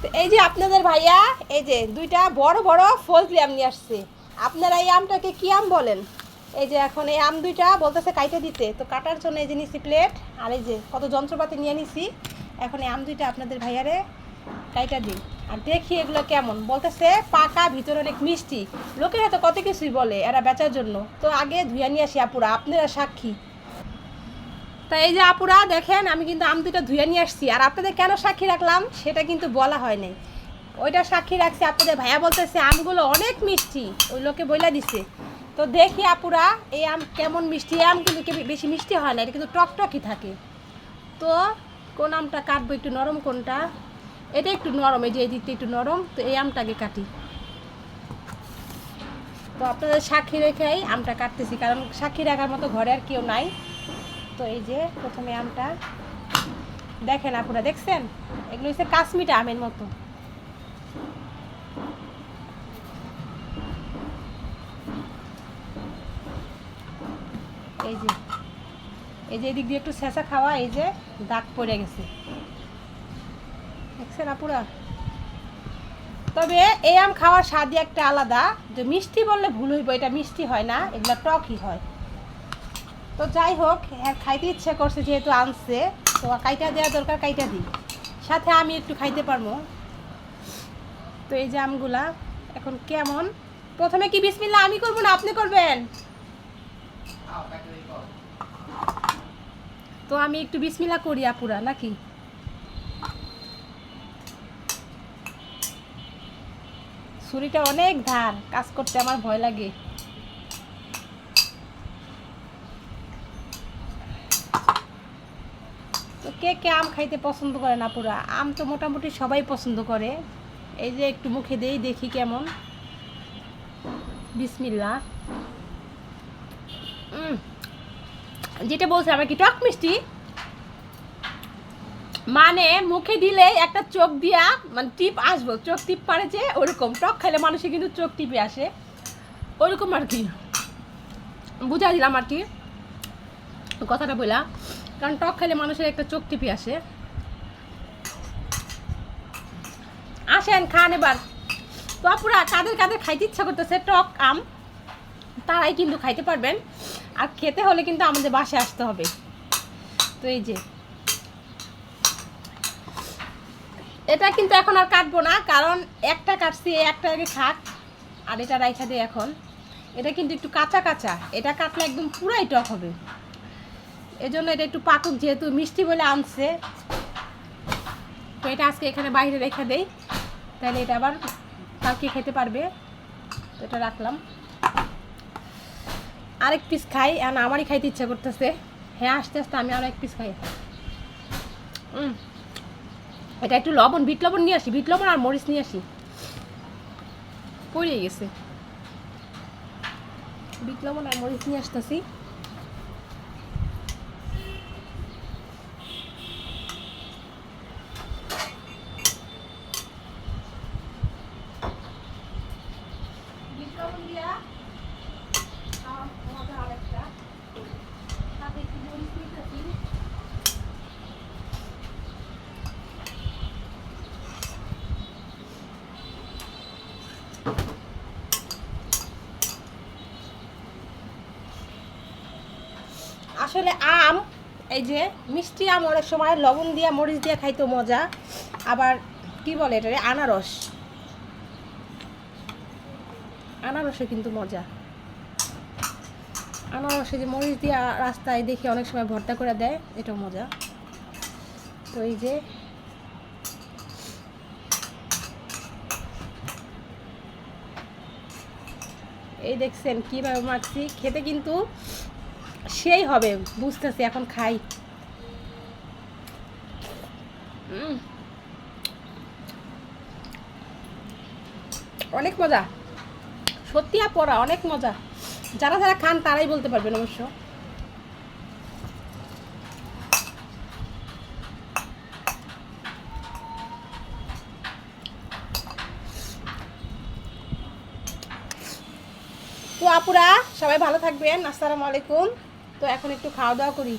তো এই যে আপনাদের ভাইয়া এই যে দুইটা বড় বড় ফজলি আম নিয়ে আসছে। আপনারা এই আমটাকে কি আম বলেন? এই যে এখন এই আম দুইটা বলতেছে কাইটে দিতে, তো কাটার জন্য এই যে নিছি প্লেট, আর এই যে কত যন্ত্রপাতি নিয়ে নিছি। এখন এই আম দুইটা আপনাদের ভাইয়ারে কাইটা দিই আর দেখি এগুলো কেমন। বলতেছে পাকা, ভিতরে অনেক মিষ্টি। লোকের হয়তো কত কিছুই বলে এরা বেচার জন্য, তো আগে ধুইয়া নিয়ে আসি আপুরা, আপনারা সাক্ষী। তা এই যে আপুরা দেখেন, আমি কিন্তু আম দুটো ধুয়ে নিয়ে আসছি। আর আপনাদের কেন সাক্ষী রাখলাম সেটা কিন্তু বলা হয় নাই, ওইটা সাক্ষী রাখছি আপনাদের ভাইয়া বলতেছে আমগুলো অনেক মিষ্টি, ওই লোকে বইলা দিছে। তো দেখি আপুরা এই আম কেমন মিষ্টি। আম কিন্তু বেশি মিষ্টি হয় না, এটা কিন্তু টকটকই থাকে। তো কোন আমটা কাটবো, একটু নরম কোনটা? এটা একটু নরম, এই যে এই দিকটা একটু নরম, তো এই আমটাকে কাটি। তো আপনাদের সাক্ষী রেখেই আমটা কাটতেছি, কারণ সাক্ষী রাখার মতো ঘরে আর কেউ নাই। তো এই যে প্রথমে আমটা দেখেন আপুরা, দেখছেন এগুলো হচ্ছে কাশ্মীরি আমের মতো। এই যে এদিক দিয়ে একটু ছেঁচা খাওয়া, এই যে দাগ পড়ে গেছে, দেখছেন আপুরা। তবে এই আম খাওয়ার স্বাদই একটা আলাদা, যে মিষ্টি বললে ভুল হইব, এটা মিষ্টি হয় না, এগুলো টকই হয়। তো যাই হোক, হ্যাঁ খাইতে ইচ্ছে করছে যেহেতু আনছে, তো কাইটা দেওয়া দরকার, কাইটা দিই, সাথে আমি একটু খাইতে পারবো। তো এই যে আমগুলা এখন কেমন, প্রথমে কি বিসমিল্লাহ আমি করবো না আপনি করবেন? তো আমি একটু বিসমিল্লাহ করি আপুরা, নাকি? ছুরিটা অনেক ধার, কাজ করতে আমার ভয় লাগে। তো কে কে আম খাইতে পছন্দ করে না পুরা? আম তো মোটামুটি সবাই পছন্দ করে। এই যে একটু মুখে দেই, দেখি কেমন। বিসমিল্লাহ। যেটা বলছে আমার কি টক মিষ্টি, মানে মুখে দিলে একটা চোখ দিয়া মানে টিপ আসবো, চোখ টিপ পারে যে ওরকম। টক খাইলে মানুষের কিন্তু চোখ টিপে আসে, ওরকম আর কি বুঝাই দিলাম আর কি কথাটা বলা। কারণ টক খাইলে মানুষের একটা চোখ টিপে আসে। আসেন খান এবার। তো আপুরা কাদের কাদের খাইতে ইচ্ছা করতেছে টক আম, তারাই কিন্তু খাইতে পারবেন। আর খেতে হলে কিন্তু আমাদের বাসায় আসতে হবে। তো এই যে এটা কিন্তু এখন আর কাটবো না, কারণ একটা কাটছি, একটা আগে খাক, আর এটা রাইখা দিই এখন। এটা কিন্তু একটু কাঁচা কাঁচা, এটা কাটলে একদম পুরাই টক হবে। এজন্য এটা একটু পাকুক, যেহেতু মিষ্টি বলে আনছে। তো এটা আজকে এখানে বাইরে রেখে দেই, তাহলে এটা আবার কালকে খেতে পারবে। তো এটা রাখলাম। আরেক পিস খাই, আর আমারই খাইতে ইচ্ছা করতেছে। হ্যাঁ আস্তে আস্তে আমি আরও এক পিস খাই। এটা একটু লবণ, বিট লবণ নিয়ে আসি, বিট লবণ আর মরিচ নিয়ে আসি, পড়ে গেছে। বিট লবণ আর মরিচ নিয়ে আসতেছি। আসলে আম, এই যে মিষ্টি আম অনেক সময় লবণ দিয়া মরিচ দিয়া খাইতো মজা। আবার কি বলে এটা, আনারস, আনারসে কিন্তু মজা। আনারসে যে মরিচ দিয়া রাস্তায় দেখি অনেক সময় ভর্তা করে দেয়, এটাও মজা। তো এই যে এই দেখছেন কীভাবে মাখছি, খেতে কিন্তু সেই হবে, বুঝতেছি। এখন খাই। অনেক মজা, সত্যি পড়া অনেক মজা। যারা যারা খান তারাই বলতে পারবেন অবশ্য। তো আপুরা সবাই ভালো থাকবেন, আসসালামু আলাইকুম। তো এখন একটু খাওয়া দাওয়া করি।